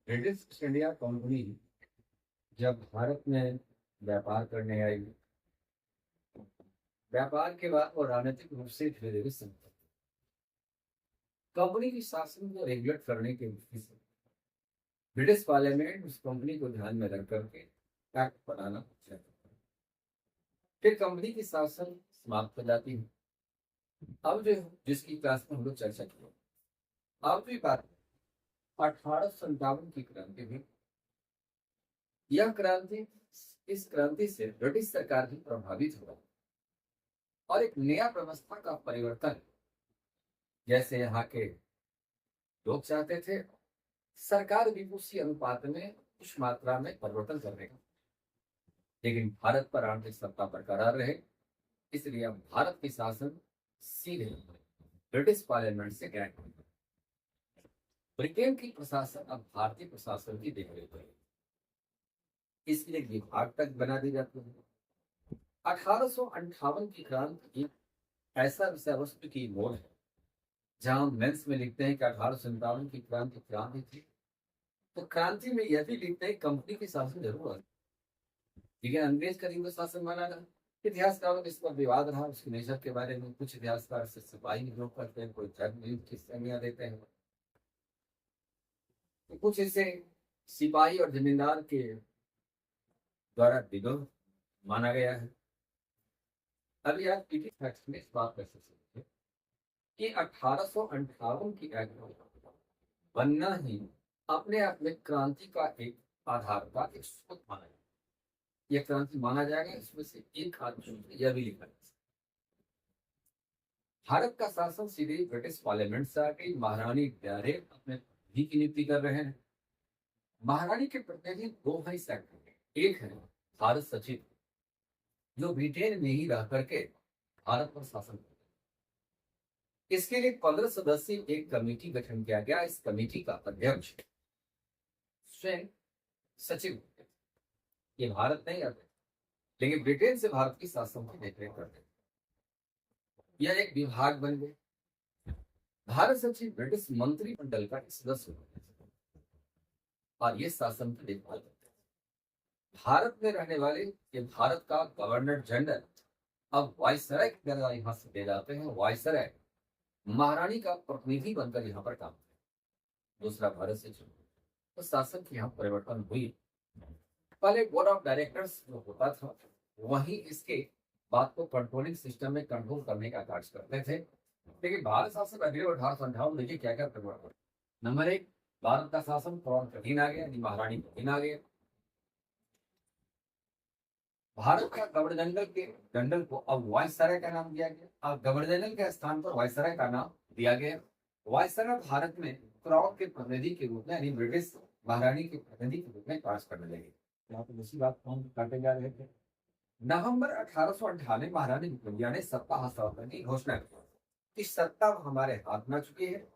British east India company जब भारत में व्यापार करने आई, व्यापार के बाद वो राजनीतिक रूप से धीरे धीरे संपन्न। कंपनी की शासन को रेगुलेट करने के दृष्टि से ब्रिटिश पार्लियामेंट उस कंपनी को ध्यान में रख करके एक्ट बनाना चाहता है। फिर कंपनी की शासन समाप्त हो जाती है। अब जो जिसकी क्लास में हम लोग चर्चा की, अब भी बात 1857 की क्रांति हुई। यह क्रांति इस क्रांति से ब्रिटिश सरकार भी प्रभावित हुआ और एक नया व्यवस्था का परिवर्तन, जैसे यहाँ के लोग चाहते थे, सरकार भी उसी अनुपात में कुछ मात्रा में परिवर्तन करने का, लेकिन भारत पर आर्थिक सत्ता बरकरार रहे। इसलिए अब भारत की शासन सीधे ब्रिटिश पार्लियामेंट से ग्रहण हुई। ब्रिटेन की प्रशासन अब भारतीय प्रशासन की देखरेख करेगी। इसलिए विभाग तक बना दी जाती है। 1858 की क्रांति एक ऐसा विषय वस्तु की मोड़ है जहां मेंस में लिखते हैं कि 1857 की क्रांति क्रांति थी, तो क्रांति में यह भी लिखते हैं कंपनी की शासन जरूर है, लेकिन अंग्रेज का रिंग शासन माना ना। इतिहासकारों में इस पर विवाद रहा, उसके नेचर के बारे में। कुछ इतिहासकार से सिपाही विरोध करते हैं, कोई धर्म की संज्ञा देते हैं, तो कुछ इसे सिपाही और जमींदार के द्वारा विरोध माना गया है। अभी आप पीटी फैक्ट्स में इस बात कर सकते हैं कि 1858 की एक्ट बनना ही अपने आप में क्रांति का एक आधार का एक स्रोत माना जाए। यह क्रांति माना जाएगा। इसमें से एक आदमी यह भी लिखा है, भारत का शासन सीधे ब्रिटिश पार्लियामेंट से आके महारानी प्यारे अपने प्रतिनिधि की नियुक्ति कर रहे हैं। महारानी के प्रतिनिधि दो हैं इस एक्ट में। एक है भारत सचिव, जो ब्रिटेन में ही रह करके भारत पर शासन करते हैं। इसके लिए 15 सदस्यीय एक कमेटी गठन किया गया। इस कमेटी का अध्यक्ष स्वयं सचिव होते थे। ये भारत नहीं रहते, लेकिन ब्रिटेन से भारत की शासन की देखरेख करते थे। यह एक विभाग बन गया। भारत सचिव ब्रिटिश मंत्रिमंडल का एक सदस्य होते थे और ये शासन की देखभाल करते थे। भारत में रहने वाले ये भारत का गवर्नर जनरल अब वायसराय की तरह यहाँ से दे जाते हैं। वायसराय महारानी का प्रतिनिधि बनकर यहाँ पर काम करते। दूसरा भारत सचिव, तो शासन की यहाँ परिवर्तन हुई। पहले बोर्ड ऑफ डायरेक्टर्स जो होता था, वही इसके बात को कंट्रोलिंग सिस्टम में कंट्रोल करने का कार्य करते थे। लेकिन भारत शासन अगले 1858 देखिए क्या क्या परिवर्तन। नंबर एक, भारत का शासन थोड़ा कठिन आ गया, महारानी कठिन आ गया। भारत का गवर्नर जनरल के जनरल को अब वायसराय का नाम दिया गया। अब गवर्नर जनरल के स्थान पर वायसराय का नाम दिया गया। वायसराय भारत में क्राउन के प्रतिनिधि के रूप में, यानी ब्रिटिश महारानी के प्रतिनिधि के रूप में कार्य करने लगे। यहाँ पर दूसरी बात हम करते जा रहे थे। नवंबर 1898 महारानी विक्टोरिया ने सत्ता हस्तांतरण की घोषणा की। इस सत्ता हमारे हाथ में आ चुकी है।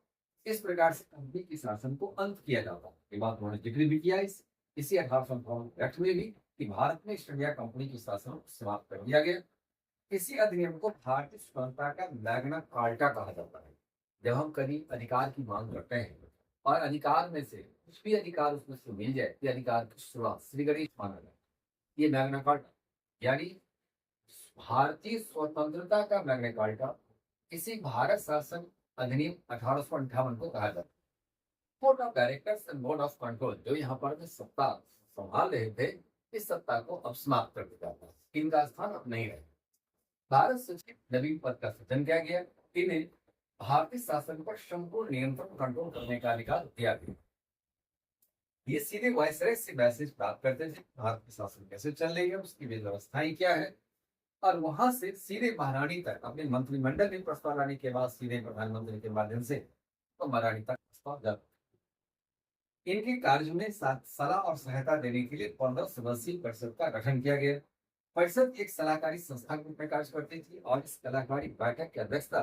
इस प्रकार से कंपनी के शासन को अंत किया जाता है। ये बात उन्होंने जिक्र भी किया इसी 1858 एक्ट में भी, कि भारत में ईस्ट इंडिया कंपनी की शासन को समाप्त कर दिया गया। इसी अधिनियम को भारतीय स्वतंत्रता का मैग्ना कार्टा कहा जाता है। जब हम कभी अधिकार की मांग करते हैं और अधिकार में से कुछ भी अधिकार उसमें से मिल जाए, ये अधिकार की शुरुआत श्री गणेश माना जाए। ये मैग्ना कार्टा यानी भारतीय स्वतंत्रता का मैग्ना कार्टा, इसी भारत शासन अधिनियम 1858 को कहा जाता है। Board of directors and board of control जो यहाँ पर सत्ता संभाल रहे थे, इस सत्ता को अब समाप्त कर दिया जाता है। इनका स्थान अब नहीं रहे। भारत सचिव नवीन पद का सृजन किया गया। इन्हें भारतीय शासन पर संपूर्ण नियंत्रण कंट्रोल करने का अधिकार दिया गया। ये सीधे वायसराय से मैसेज प्राप्त करते थे भारत की शासन कैसे चल रही है, उसकी व्यवस्थाएं क्या है, और वहां से सीधे महारानी तक अपने मंत्रिमंडल में प्रस्ताव लाने के बाद सीधे प्रधानमंत्री के माध्यम से तो महारानी तक प्रस्ताव जाता। इनके कार्य में सलाह और सहायता देने के लिए 15 सदस्यीय परिषद का गठन किया गया। परिषद एक सलाहकारी संस्था के रूप में कार्य करती थी और इस सलाहकारी बैठक की अध्यक्षता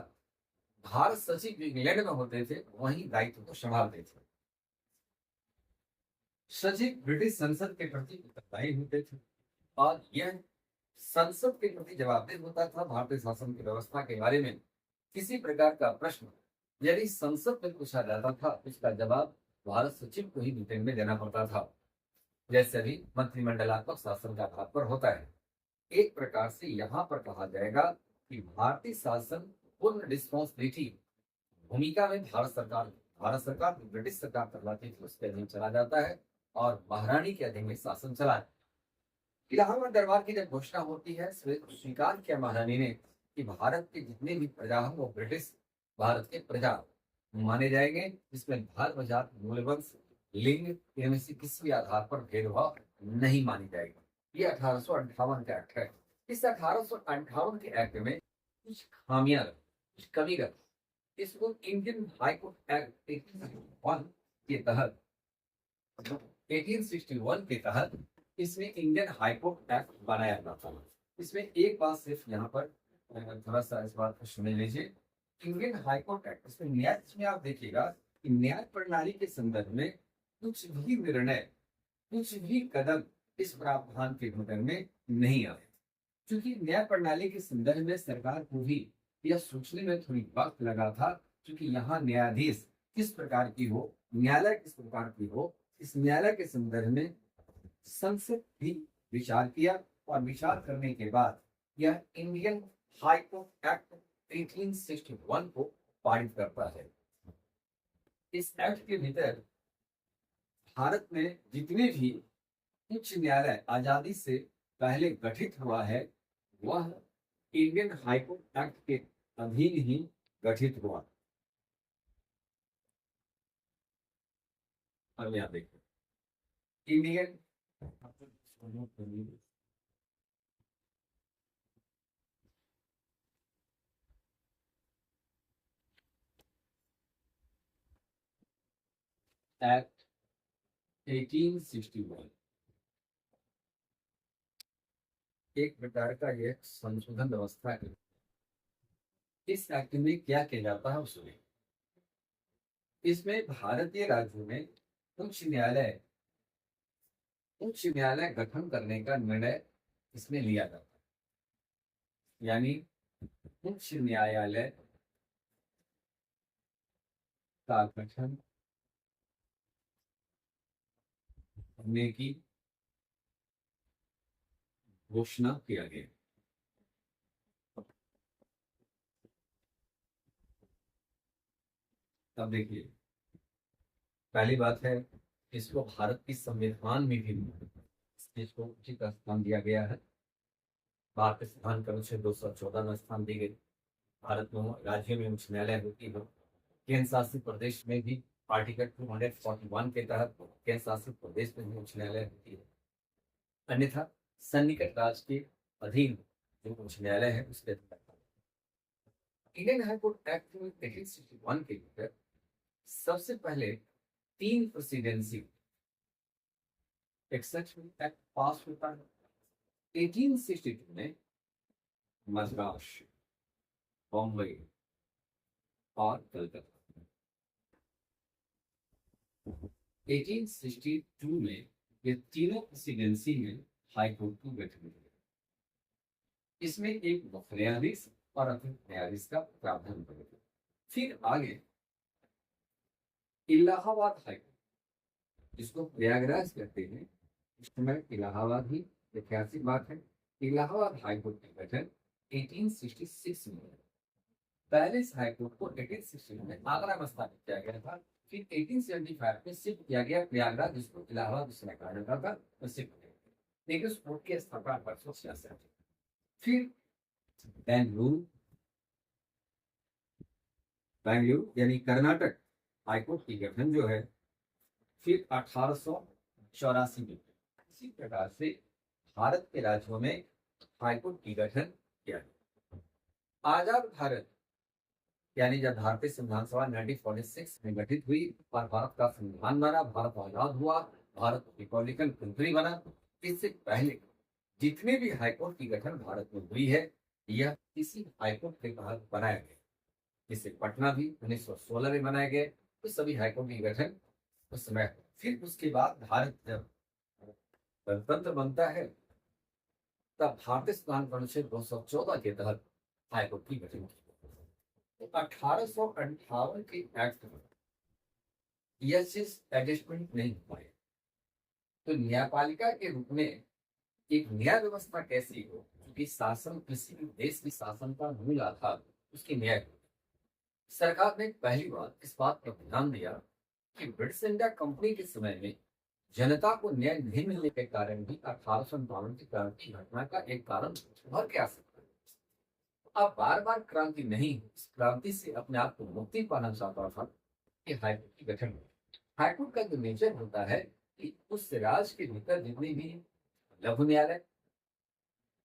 भारत सचिव जो इंग्लैंड में होते थे, वही दायित्व को संभालते थे। सचिव ब्रिटिश संसद के प्रति उत्तरदायी होते थे और यह संसद के प्रति जवाबदेह होता था। भारतीय शासन की व्यवस्था के बारे में किसी प्रकार का प्रश्न यदि संसद में पूछा जाता था, उसका जवाब भारत सचिव को ही ब्रिटेन में देना पड़ता था, जैसे अभी मंत्रिमंडलात्मक शासन का भाग पर होता है। एक प्रकार से यहाँ पर कहा जाएगा कि भारतीय शासन पूर्ण रिस्पॉन्सिबिलिटी भूमिका में भारत सरकार ब्रिटिश सरकार कहलाती थी, उसके अधीन चला जाता है और महारानी के अधीन में शासन चला है। इलाहाबाद दरबार की जब घोषणा होती है, स्वीकार किया महारानी ने कि भारत के जितने भी प्रजा हैं वो ब्रिटिश भारत के प्रजा माने जाएंगे, जिसमें धर्म, जात, मूलवंश, लिंग इनमें से किसी भी आधार पर भेदभाव नहीं मानी जाएगी। ये 1858 का एक्ट है। इस 1858 के एक्ट में कुछ खामियां, कुछ कमी कर इसको इंडियन हाई कोर्ट एक्ट 1861 के तहत 1861 के तहत इसमें इंडियन हाई कोर्ट एक्ट बनाया गया था। इसमें एक बात सिर्फ यहाँ पर थोड़ा सा इस बात को सुन लीजिए। इंडियन हाई कोर्ट एक्ट इसमें आप देखिएगा कि न्याय प्रणाली के संदर्भ में कुछ भी निर्णय, कुछ भी कदम इस प्रावधान के भीतर में नहीं आए, क्योंकि न्याय प्रणाली के संदर्भ में सरकार को भी यह सोचने में थोड़ी वक्त लगा था, क्योंकि यहाँ न्यायाधीश किस प्रकार की हो, न्यायालय किस प्रकार की हो, इस न्यायालय के संदर्भ में संसद भी विचार किया और विचार करने के बाद यह इंडियन हाई कोर्ट एक्ट 1861 को पारित करता है। इस एक्ट के भीतर भारत में जितने भी उच्च न्यायालय आजादी से पहले गठित हुआ है, वह इंडियन हाई कोर्ट एक्ट के अधीन ही गठित हुआ। अब यहाँ देखिए इंडियन एक्ट 1861 एक प्रकार का यह संशोधन व्यवस्था है। इस एक्ट में क्या किया जाता है उसमें, इसमें भारतीय राज्यों में उच्च न्यायालय गठन करने का निर्णय इसमें लिया जाता है। यानी उच्च न्यायालय का गठन करने की घोषणा किया गया। अब देखिए, पहली बात है, इसको भारत की संविधान में भी इसको उचित स्थान दिया गया है। भारतीय संविधान का अनुच्छेद 214 में स्थान दी गई। भारत में राज्यों में उच्च न्यायालय होती है। केंद्र शासित प्रदेश में भी आर्टिकल 241 के तहत केंद्र शासित प्रदेश में भी उच्च न्यायालय होती है। अन्यथा सन्निकट राज्य के अधीन जो उच्च न्यायालय है उसके अधीन। इंडियन हाई कोर्ट एक्ट 1861 के भीतर सबसे पहले 3 प्रेसिडेंसी एक्ट पास होता है। 1862 में मद्रास, बॉम्बे और कलकत्ता। 1862 में ये तीनों प्रेसिडेंसी में हाई कोर्ट को गठन किया। इसमें एक मुख्य न्यायाधीश और अतिरिक्त न्यायाधीश का प्रावधान करेगा। फिर आगे इलाहाबाद हाई कोर्ट, जिसको प्रयागराज कहते हैं, इस समय इलाहाबाद ही ऐतिहासिक बात है। इलाहाबाद हाई कोर्ट का गठन 1866 में हुआ। पहले इस हाई कोर्ट को 1860 में आगरा में स्थापित किया गया था। फिर 1875 में शिफ्ट किया गया प्रयागराज, जिसको इलाहाबाद उस समय कहा जाता था, तो शिफ्ट किया गया। लेकिन उस कोर्ट की स्थापना 1866। फिर बेंगलुरु यानी कर्नाटक हाईकोर्ट की गठन जो है फिर 1884 में। इसी प्रकार से भारत के राज्यों में हाईकोर्ट की गठन किया गया। आजाद भारत यानी जब भारतीय संविधान सभा 1946 में गठित हुई और भारत का संविधान बना, भारत आजाद हुआ, भारत रिपब्लिकन कंट्री बना, इससे पहले जितने भी हाईकोर्ट की गठन भारत में हुई है, यह इसी हाईकोर्ट के तहत बनाया गया। जिससे पटना भी 1916 में बनाए गए। तो सभी हाईकोर्ट की गठन उस समय। फिर उसके बाद भारत जब गणतंत्र बनता है, तब भारतीय संविधान अनुच्छेद 214 के तहत हाईकोर्ट की गठन की। तो 1858 के एक्ट में यह चीज एडजस्टमेंट नहीं हो पाई। तो न्यायपालिका के रूप में एक न्याय व्यवस्था कैसी हो, क्योंकि शासन किसी भी देश के शासन का मूल आधार उसकी न्याय होती है। सरकार ने पहली बार इस बात पर ध्यान दिया कि ब्रिटिश इंडिया कंपनी के समय में जनता को न्याय नहीं मिलने के कारण भी 1857 की क्रांति घटना का एक कारण उभर के आ सकता है। अब बार बार क्रांति नहीं, इस क्रांति से अपने आप को मुक्ति पाना चाहता था कि हाईकोर्ट की गठन हुई। हाईकोर्ट का जो नेचर होता है कि उस राज्य के भीतर जितनी भी लघु न्यायालय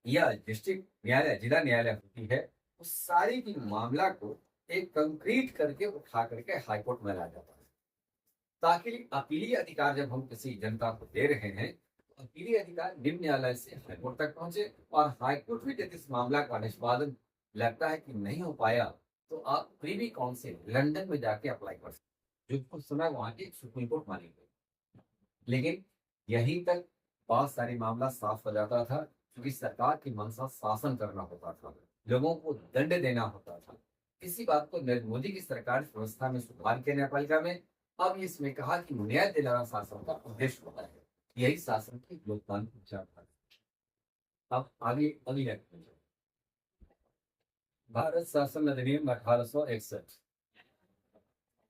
या डिस्ट्रिक्ट न्यायालय, जिला न्यायालय होती है, उस सारी की मामला को एक कंक्रीट करके उठा करके हाईकोर्ट में लाया जाता है, ताकि अपीलीय अधिकार जब हम किसी जनता को दे रहे हैं तो अपीलीय अधिकार निम्न न्यायालय से हाईकोर्ट तक पहुंचे, और हाईकोर्ट भी यदि इस मामला का निष्पादन लगता है कि नहीं हो पाया तो आप प्रीवी काउंसिल लंदन में जाके अप्लाई कर सकते, जो उस समय वहां की सुप्रीम कोर्ट मानी गई। लेकिन यहीं तक बहुत सारी मामला साफ हो जाता था, क्योंकि सरकार की मंशा शासन करना होता था, लोगों को दंड देना होता था। इसी बात को नरेंद्र मोदी की सरकार की व्यवस्था में सुधार किया न्यायपालिका में। अब इसमें कहा कि न्याय दिलाना शासन का उद्देश्य होता है, यही शासन की योगदान की विचारधारा। अब आगे अगले एक्ट में भारत शासन अधिनियम 1861।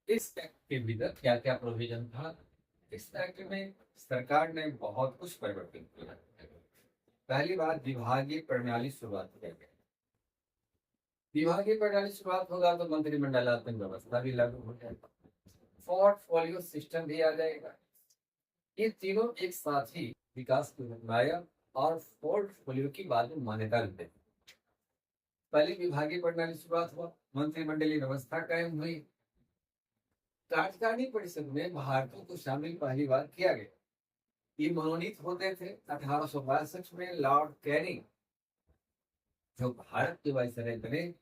इस एक्ट के भीतर क्या क्या प्रोविजन था? इस एक्ट में सरकार ने बहुत कुछ परिवर्तन किया। पहली बार विभागीय प्रणाली शुरुआत किया गया। विभागीय प्रणाली शुरुआत होगा तो मंत्रिमंडलात्मक व्यवस्था भी लागू हो जाएगा, पोर्टफोलियो सिस्टम भी आ जाएगा। ये तीनों एक साथ ही विकास की प्रक्रिया और पोर्टफोलियो की बाद में मान्यता देते हैं। पहले विभागीय प्रणाली शुरुआत हुआ, मंत्रिमंडलीय व्यवस्था कायम हुई, कार्यकारिणी परिषद में भारतीयों को शामिल पहली बार किया गया। ये मनोनीत होते थे 1862 में लॉर्ड कैनिंग, जो भारत के वायसराय बने।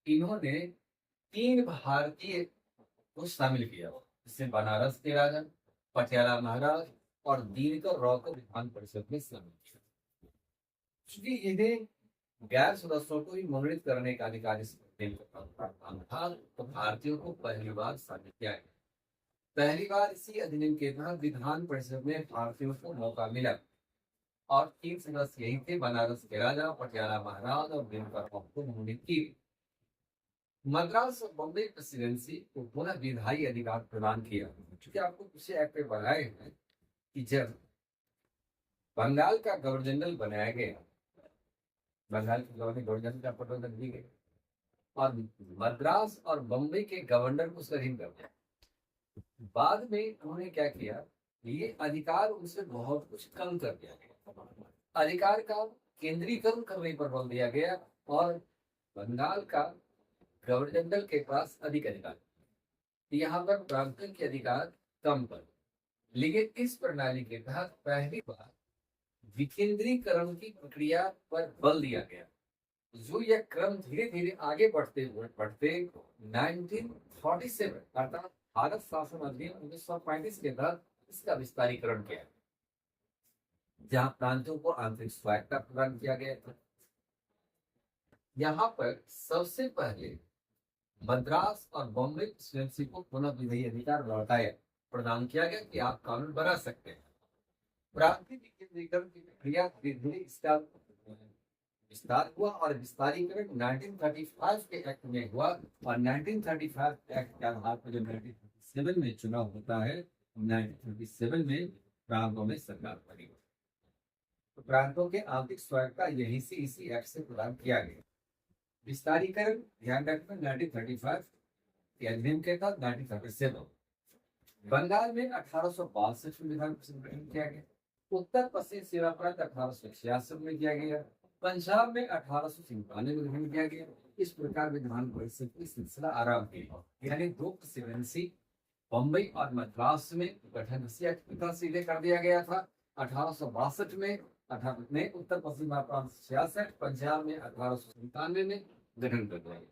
इन्होंने 3 भारतीय को शामिल किया, जिससे बनारस के राजा, पटियाला महाराज और दिनकर राव को विधान परिषद में शामिल किया। चूंकि इन्हें गैर सदस्यों को ही मनोनीत करने का अधिकार इस था, तो भारतीयों को पहली बार शामिल किया गया। पहली बार इसी अधिनियम के तहत विधान परिषद में भारतीयों को मौका मिला, और 3 सदस्य यही थे, बनारस के राजा, पटियाला महाराज और दिनकर राव को मनोनीत की। मद्रास और बॉम्बे प्रेसिडेंसी को पुनः विधायी अधिकार प्रदान किया, क्योंकि आपको पिछले एक्ट में बनाए हैं कि जब बंगाल का गवर्नर जनरल बनाया गया, बंगाल के गवर्नर जनरल का पदोन्नति दी गई, और मद्रास और बम्बई के गवर्नर को स्वाधीन कर दिया। बाद में उन्होंने क्या किया, ये अधिकार उनसे बहुत कुछ कम कर दिया गया, अधिकार का केंद्रीकरण करने पर बल दिया गया, और बंगाल का गवर्नर जनरल के पास अधिक अधिकार, यहाँ पर प्रांतों के अधिकार कम पर। लेकिन इस प्रणाली के तहत पहली बार विकेंद्रीकरण की प्रक्रिया पर बल दिया गया, जो यह क्रम धीरे धीरे आगे बढ़ते 1947 अर्थात भारत शासन अधिनियम 1935 के तहत इसका विस्तारीकरण किया, जहां प्रांतों को आंतरिक स्वायत्तता प्रदान किया गया था। यहाँ पर सबसे पहले मद्रास और बॉम्बे प्रेसिडेंसी को पुनः विधायी अधिकार लौटाया, प्रदान किया गया कि आप कानून बना सकते हैं। प्रांतीय विकेंद्रीकरण की प्रक्रिया धीरे धीरे इसका विस्तार हुआ, और विस्तारीकरण 1935 के एक्ट में हुआ, और 1935 एक्ट के आधार पर जो 1937 में चुनाव होता है, 1937 में प्रांतों में सरकार बनी। तो प्रांतों के आंतरिक स्वायत्तता यहीं से इसी एक्ट से प्रदान किया गया। विस्तारीकरण ध्यान रखना 1935 के अधिनियम के तहत 1937। बंगाल में 1862 में विधान परिषद गठन किया गया, उत्तर पश्चिम सीमा प्रांत 1866 में किया गया, पंजाब में 1897 में गठन किया गया। इस प्रकार विधान परिषद की सिलसिला आरंभ हुई, यानी 2 प्रेसिडेंसी बम्बई और मद्रास में गठन सीधे कर दिया गया था। 1862 में उत्तर पश्चिम प्रांत 66, पंजाब में 1897 में गठन कर दिया गया।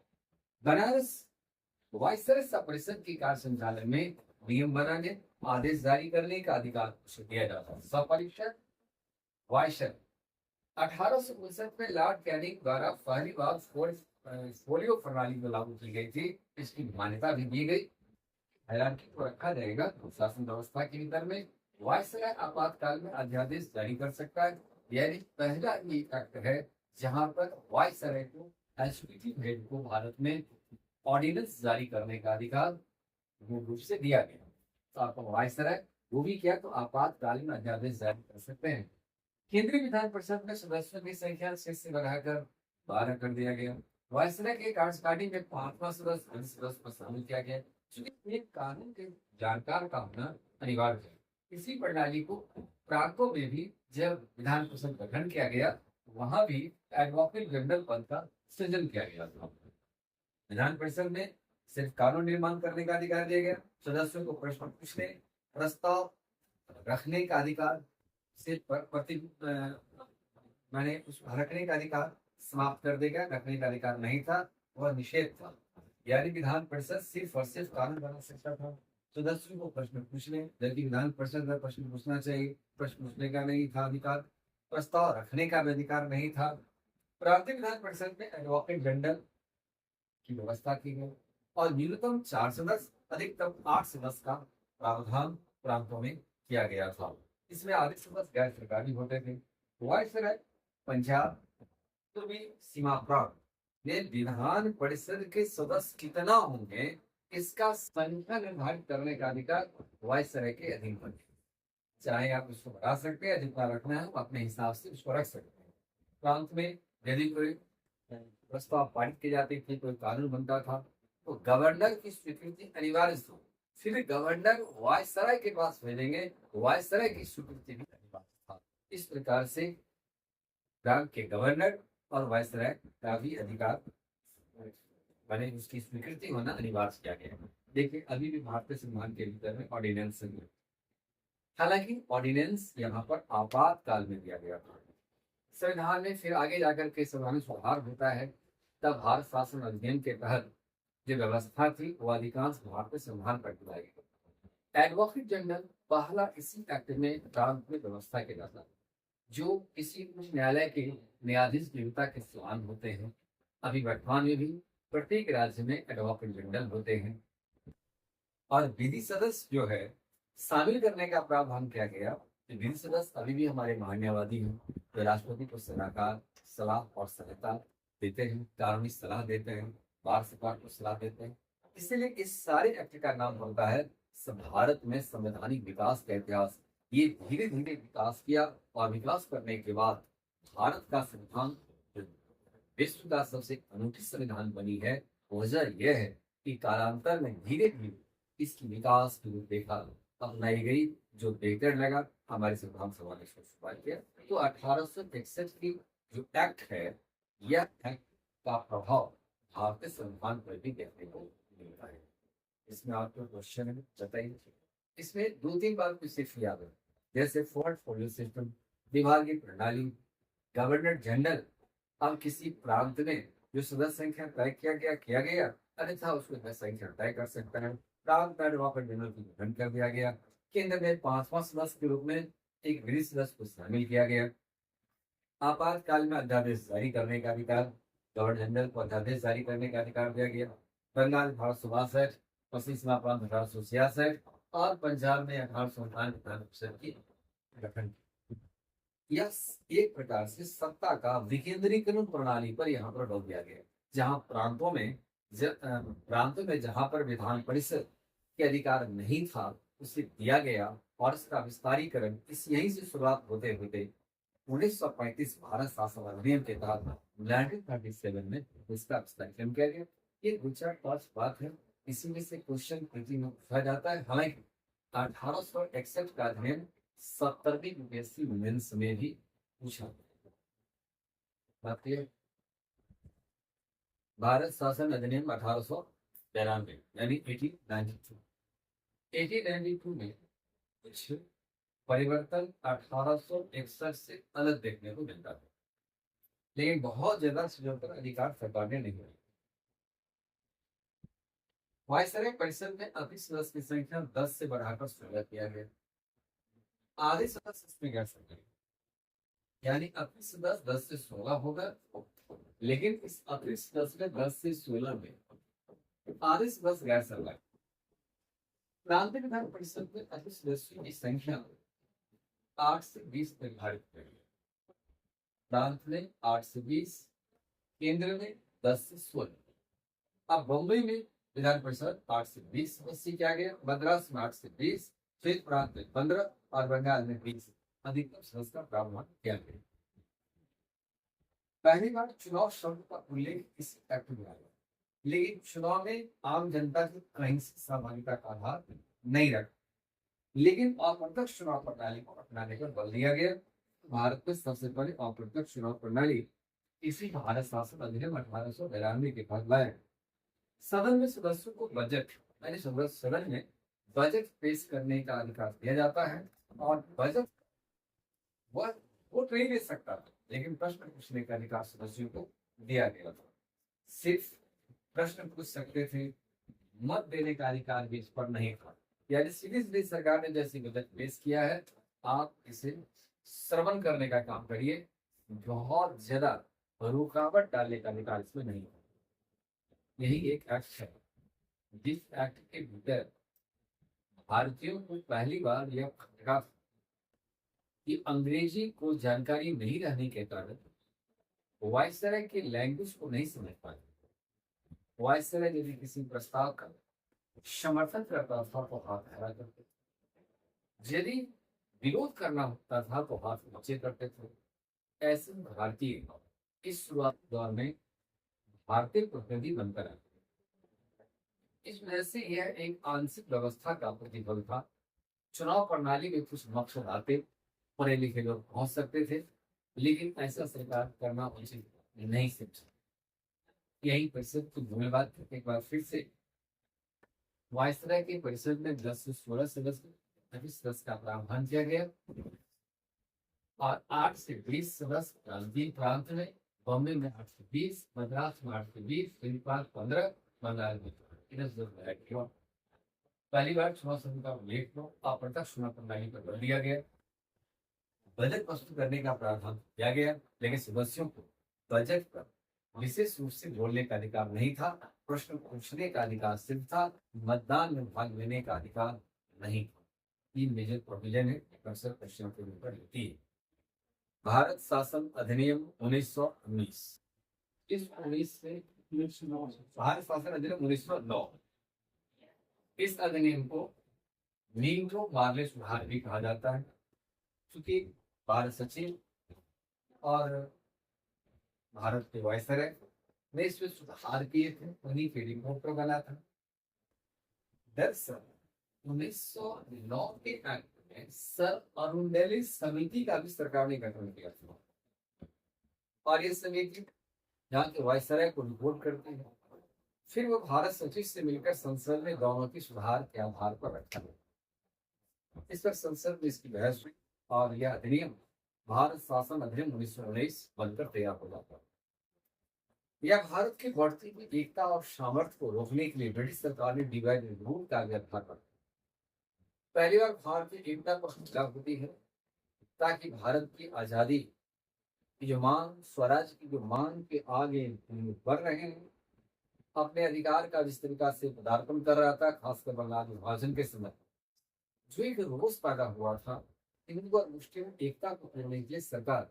बनारस वायसराय परिषद की कार्य संचालन में नियम बनाने, आदेश जारी करने का अधिकार दिया जाता है। सपरिषद वायसराय 1859 में लॉर्ड कैनिंग द्वारा पहली बार फोलियो प्रणाली में लागू की गई थी, इसकी मान्यता भी दी गई। हायरार्की को रखा जाएगा तो शासन व्यवस्था के भीतर में वायसराय आपातकाल में अध्यादेश जारी कर सकता है। यानी पहला ये एक्ट है जहां पर वायसराय को एग्जीक्यूटिव हेड को भारत में ऑर्डिनेंस जारी करने का अधिकार मूल रूप से दिया गया। तो आपको वायसराय वो भी क्या तो आपातकालीन अध्यादेश जारी कर सकते हैं। केंद्रीय विधान परिषद में सदस्यों की संख्या 6 से बढ़ाकर 12 कर दिया गया। वायसराय के कार्यकारिणी में 5वां सदस्य को शामिल किया गया। चूंकि एक कानून के जानकार का होना अनिवार्य है, इसी प्रणाली को प्रांतों में भी जब विधान परिषद गठन किया गया वहां भी एडवोकेट जनरल पद का सृजन किया गया था। विधान परिषद में सिर्फ कानून निर्माण करने का अधिकार दिया गया, सदस्यों को प्रश्न पूछने, प्रस्ताव रखने का अधिकार, सिर्फ मैंने उस रखने का अधिकार समाप्त कर देगा, रखने का अधिकार नहीं था, वह निषेध था। यानी विधान परिषद सिर्फ और सिर्फ कानून बना सकता था, सदस्यों को प्रश्न पूछने, जबकि विधान परिषद में प्रश्न पूछना चाहिए, प्रश्न पूछने का नहीं था अधिकार, प्रस्ताव रखने का भी अधिकार नहीं था। प्रांतीय विधान परिषद में एडवोकेट जनरल की व्यवस्था की गई और न्यूनतम 4 सदस्य अधिकतम 8 सदस्य का प्रावधान प्रांतों में किया गया था। इसमें आधे सदस्य गैर सरकारी होते थे। वायसराय पंजाब पूर्वी सीमा प्रांत में विधान परिषद के सदस्य कितना होंगे इसका संख्या निर्धारित करने का अधिकार वायसराय के अधीन होते, चाहे आप उसको बढ़ा सकते हैं, जितना रखना है अपने हिसाब से उसको रख सकते हैं। प्रांत में यदि कोई प्रस्ताव पारित की जाती थी, कोई कानून बनता था तो गवर्नर की स्वीकृति अनिवार्य थी। फिर गवर्नर वायसराय के पास भेजेंगे, वायसराय की स्वीकृति भी अनिवार्य था। इस प्रकार से प्रांत के गवर्नर और वायसराय का भी अधिकार बने, उसकी स्वीकृति होना अनिवार्य किया गया। देखिए अभी भी भारतीय संविधान के भीतर में ऑर्डिनेंस, हालांकि ऑर्डिनेंस यहाँ पर आपातकाल में दिया गया था। संविधान में फिर आगे जाकर के संविधान सुधार होता है, तब भारत शासन अधिनियम के तहत जो व्यवस्था थी वो अधिकांश भारतीय संविधान पर लाई गई। एडवोकेट जनरल पहला इसी एक्ट में प्रांत में व्यवस्था किया जाता है, जो किसी उच्च न्यायालय के न्यायाधीश नियुक्ता के समान होते हैं। अभी वर्तमान में भी प्रत्येक राज्य में एडवोकेट जनरल होते हैं और विधि सदस्य जो है शामिल करने का प्रावधान किया गया। विधि सदस्य अभी भी हमारे मान्यवादी हैं, तो राष्ट्रपति को सलाहकार सलाह और सहायता देते हैं, कानूनी सलाह देते हैं, बार सरकार को सलाह देते हैं। इसलिए इस सारे एक्ट का नाम होता है भारत में संवैधानिक विकास का इतिहास। ये धीरे धीरे विकास किया और विकास करने के बाद भारत का संविधान विश्व का सबसे अनूठी संविधान बनी है। वजह यह है कि कालांतर में धीरे धीरे इसकी विकास की रूपरेखा अपनाई गई, जो बेहतर लगा हमारे संविधान सभा ने शुरुआत किया। तो 1861 की जो एक्ट है, यह एक्ट का प्रभाव भारतीय संविधान पर भी देखने को मिलता है। इसमें आपको क्वेश्चन है, बताइए। इसमें 2-3 बात कुछ सिर्फ याद है, जैसे पोर्टफोलियो सिस्टम, विभागीय प्रणाली, गवर्नर जनरल। अब किसी प्रांत में जो सदस्य संख्या तय किया गया अन्यथा उसको संख्या तय कर सकता है। प्रांत एडवोकेट जनरल को गठन कर दिया गया। केंद्र में 5वां सदस्य के रूप में एक विधि सदस्य को शामिल किया गया। आपातकाल में अध्यादेश जारी करने का अधिकार गवर्नर जनरल को अध्यादेश जारी करने का अधिकार दिया गया। बंगाल 1862, पश्चिम सीमा प्रांत 1866 और पंजाब में 1858 की गठन। यह एक प्रकार से सत्ता का विकेंद्रीकरण प्रणाली पर यहाँ पर रोक दिया गया, जहाँ प्रांतों में जहाँ पर विधान परिषद के अधिकार नहीं था उसे दिया गया और इसका विस्तारीकरण यहीं से शुरुआत होते होते 1935 भारत शासन अधिनियम के तहत 1937 में इसका विस्तारीकरण किया गया। ये 2-4-5 बात है, इसी में से क्वेश्चन प्रति में पूछा जाता है। हालांकि 1861 का अधिनियम 70वीं यूपीएससी मेंस में भी पूछा। बात क्लियर? भारत शासन अधिनियम 1893 यानी 1892 में कुछ परिवर्तन 1861 से अलग देखने को मिलता है, लेकिन बहुत ज्यादा स्वतंत्र अधिकार सरकार ने नहीं दिया। वायसराय परिषद में अभी सदस्य की संख्या 10 से बढ़ाकर 16 किया गया। आधे सदस्य इसमें गैर सरकारी, यानी अभी सदस्य 10 से 16 होगा, लेकिन इस अतिरिक्त सदस्य में 10 से 16 में आधे सदस्य गैर सरकारी। प्रांतीय विधान परिषद में अधिक सदस्यों की संख्या 8 से 20 निर्धारित की गई है। प्रांत में 8 से 20, केंद्र में 10 से 16। अब बम्बई में विधान परिषद 8 से 20 सदस्य किया गया, मद्रास में 8 से 20, शेष प्रांत में 15 और बंगाल में 20 अधिकतम सदस्य का प्रावधान किया गया। पहली बार चुनाव शब्द का उल्लेख इस एक्ट में आया, लेकिन चुनाव में आम जनता की कहीं से सहभागिता का आधार नहीं रखा, लेकिन अप्रत्यक्ष चुनाव प्रणाली को अपनाने पर बल दिया गया। भारत में सबसे पहले अप्रत्यक्ष चुनाव प्रणाली इसी भारत शासन अधिनियम 1892 के तहत लाया। सदन में सदस्यों को बजट यानी सदन में बजट पेश करने का अधिकार दिया जाता है और बजट वह वोट नहीं दे सकता था, लेकिन प्रश्न पूछने का अधिकार सदस्यों को दिया गया था। सिर्फ प्रश्न पूछ सकते थे, मत देने का अधिकार भी इस पर नहीं था। यानी सीधी सरकार ने जैसे बजट पेश किया है, आप इसे श्रवण करने का काम करिए, बहुत ज्यादा रुकावट डालने का अधिकार इसमें नहीं है। यही एक एक्ट है जिस एक्ट के भीतर भारतीयों को पहली बार यह खटका कि अंग्रेजी को जानकारी नहीं रहने के कारण वायसराय के लैंग्वेज को नहीं समझ पाए। वायसराय यदि किसी प्रस्ताव का समर्थन करता था तो हाथ खड़ा करते थे, यदि विरोध करना होता था तो हाथ नीचे करते थे। ऐसे भारतीय इस शुरुआत दौर में भारतीय प्रतिनिधि बनकर आए। इस वजह से यह एक आंशिक व्यवस्था का प्रतिफल था। चुनाव प्रणाली में कुछ मकसद आते, पढ़े लिखे लोग पहुंच सकते थे, लेकिन ऐसा सरकार करना उचित नहीं समझा। यही परिषद को धन्यवाद एक बार फिर से वायसराय के परिषद में 10 से 16 सदस्य का प्रावधान किया गया और 8 से 20 सदस्य प्रांतीय प्रांत में, बॉम्बे में 8 से 20, मद्रास में 8 से 20, फिलिपाल 15, बंगाल में 10। पहली बार चुनाव संघ का उल्लेख को अप्रत्यक्ष चुनाव प्रणाली पर बल दिया गया। बजट प्रस्तुत करने का प्रावधान किया गया, लेकिन सदस्यों को बजट पर विशेष रूप से बोलने का अधिकार नहीं था। प्रश्न पूछने का अधिकार सिर्फ था, मतदान में भाग लेने का अधिकार नहीं था। तीन मेजर प्रोविजन है प्रश्नों के ऊपर लेती है। भारत शासन अधिनियम 1919, इस 19 से भारत शासन अधिनियम 1909, इस अधिनियम को नीग्रो मार्ले सुधार भी कहा जाता है, क्योंकि भारत सचिव और भारत के वायसराय ने इसमें सुधार किए थे, उन्हीं के रिपोर्ट पर बना था। दरअसल 1909 के एक्ट में सर अरुंडेली समिति का भी सरकार ने गठन किया था और ये समिति यहाँ के वायसराय को रिपोर्ट करती है। फिर वो भारत सचिव से मिलकर संसद में दोनों की सुधार के आधार पर रखा गया। इस पर संसद में इसकी बहस हुई और यह अधिनियम भारत शासन अधिनियम 1919 बनकर तैयार हो जाता है। यह भारत की बढ़ती हुई एकता और सामर्थ्य को रोकने के लिए ब्रिटिश सरकार ने डिवाइड एंड रूल का व्यवस्था कर पहली बार भारतीय एकता पर लागू होती है, ताकि भारत की आजादी की जो मांग, स्वराज की जो मांग के आगे बढ़ रहे हैं, अपने अधिकार का जिस तरीका से पदार्पण कर रहा था, खासकर बंगाल विभाजन के समय जो एक रोष पैदा हुआ था, इनको मुश्किल एकता को तोड़ने के लिए सरकार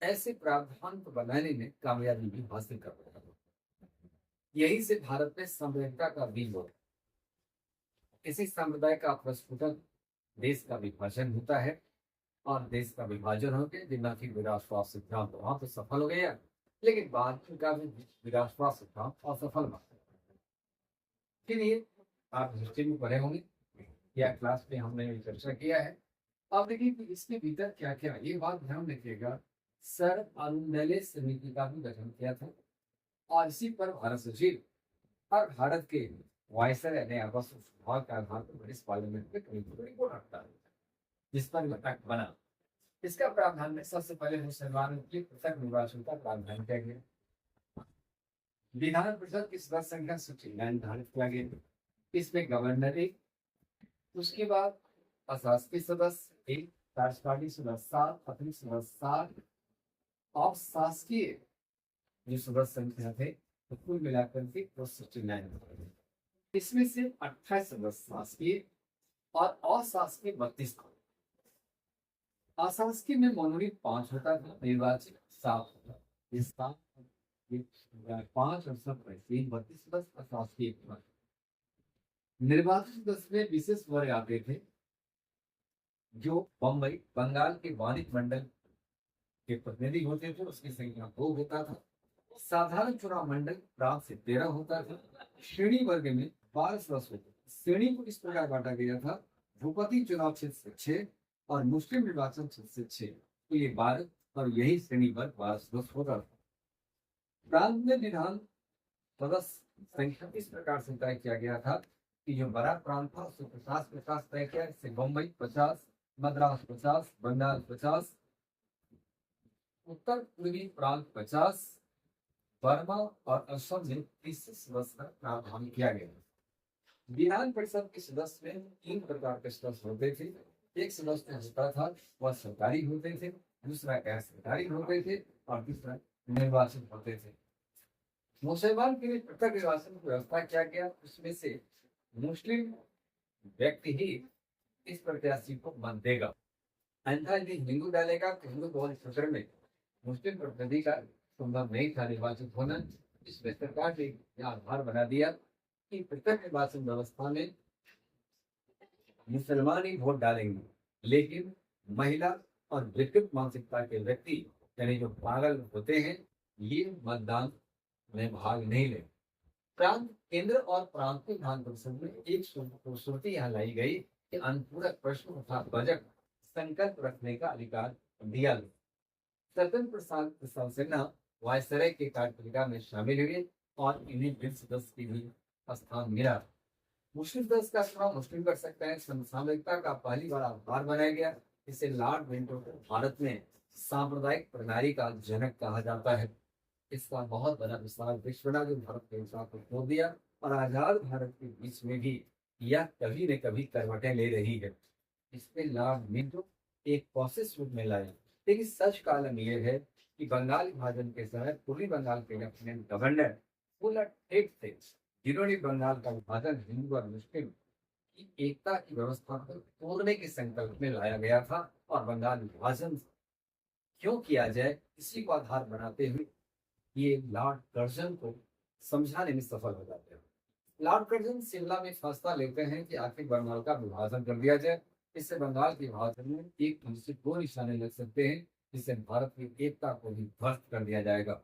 ऐसे प्रावधान को बनाने में कामयाबी भी हासिल कर रहा है। यही से भारत में संप्रभुता का बीज होता है। इसी संप्रदाय का प्रस्फुटन देश का विभाजन होता है और देश का विभाजन होकर दिमागी विरासवाद सिद्धांत वहां तो सफल हो गया, लेकिन बाद का भी विरासवाद सिद्धांत असफल बना। फिर ये आप हिस्ट्री में पढ़े होंगे या क्लास में हमने चर्चा किया है। अब देखिए कि इसके भीतर क्या क्या, ये बात ध्यान रखिएगा, सर अरुंडेले समिति का भी गठन किया था और इसी पर भारत सचिव और भारत के वायसराय ने आपस में सुधार के आधार पर ब्रिटिश पार्लियामेंट में रिपोर्ट रखता है, जिस पर एक्ट बना। इसका प्रावधान में सबसे पहले मुसलमानों के पृथक निर्वाचन का प्रावधान किया गया। विधान परिषद की सदस्य संख्या 69 निर्धारित किया गया। इसमें गवर्नर एक, उसके बाद अशासकीय सदस्य एक, कार्यपालिक सदस्य 7, अतिरिक्त सदस्य 7 और शासकीय जो सदस्य संख्या थे तो कुल मिलाकर के 269। इसमें से 28 सदस्य शासकीय और अशासकीय 32 था। अशासकीय में मनोनीत 5 होता था, निर्वाचित 7 होता था। इस 5 और 7 32 प्लस अशासकीय। निर्वाचित 10 में विशेष वर्ग आते थे जो बम्बई बंगाल के वाणिज्य मंडल के प्रतिनिधि होते थे, उसकी संख्या 2 होता था। साधारण चुनाव मंडल प्रांत से 13 होता था। श्रेणी वर्ग में 12 सदस्य होते थे। श्रेणी को इस प्रकार बांटा गया था, भूपति चुनाव क्षेत्र से 6 और मुस्लिम निर्वाचन क्षेत्र से 6, तो ये 12 और यही श्रेणी वर्ग 12 सदस्य होता था। प्रांत में विधान सदस्य संख्या इस प्रकार से तय किया गया था कि जो बड़ा प्रांत था उससे 50-50 तय किया। इससे बम्बई 50, मद्रास 50, बंगाल 50, उत्तर पूर्वी प्रांत 50, बर्मा और असम में 30 सदस्य का प्रावधान किया गया। विधान परिषद के सदस्य में 3 प्रकार के सदस्य होते थे। एक सदस्य होता था वह सरकारी होते थे, दूसरा गैर सरकारी होते थे और तीसरा निर्वाचित होते थे। मुसलमान के लिए पृथक निर्वाचन की व्यवस्था किया गया। उसमें से मुस्लिम व्यक्ति ही इस प्रत्याशी को मत देगा, अन्यथा यदि हिंदू डालेगा तो हिंदू बहुल क्षेत्र में मुस्लिम प्रतिनिधि का संभव नहीं था निर्वाचित होना। इसमें सरकार ने यह आधार बना दिया कि पृथक निर्वाचन व्यवस्था में मुसलमान ही वोट डालेंगे, लेकिन महिला और विकृत मानसिकता के व्यक्ति यानी जो पागल होते हैं ये मतदान में भाग नहीं ले। प्रांत केंद्र और प्रांतीय विधान परिषद में एक खूबसूरती यहाँ लाई गई कि अनुपूरक प्रश्न तथा बजट संकल्प रखने का अधिकार दिया गया। सत्येंद्र प्रसाद सिन्हा वायसराय के कार्यपालिका में शामिल हुए और इन्हें बिल सदस्य की भी स्थान मिला। मुस्लिम सदस्य का चुनाव मुस्लिम कर सकते हैं। समसामयिकता का पहली बार आधार बनाया गया। इसे लॉर्ड विंटो को भारत में सांप्रदायिक प्रणाली का जनक कहा जाता है। इसका बहुत बड़ा विस्तार विश्व बना जो भारत के हिसाब को खो दिया और आजाद भारत के बीच में भी यह कभी न कभी करवटें ले रही है। इसमें लॉर्ड विंटो एक प्रोसेस रूप में लाया। लेकिन सच का आलम यह है कि बंगाल विभाजन के समय पूर्वी बंगाल के लेफ्टिनेंट गवर्नर फुलर टेट थे, जिन्होंने बंगाल का विभाजन हिंदू और मुस्लिम की एकता की व्यवस्था को तोड़ने के संकल्प में लाया गया था और बंगाल विभाजन क्यों किया जाए इसी को आधार बनाते हुए ये लॉर्ड कर्जन को समझाने में सफल हो जाते हैं। लॉर्ड कर्जन शिमला में फैसला लेते हैं कि आखिर बंगाल का विभाजन कर दिया जाए। इससे बंगाल के विभाजन में एक दूसरे को निशाने लग सकते हैं, जिससे भारत की एकता को भी ध्वस्त कर दिया जाएगा।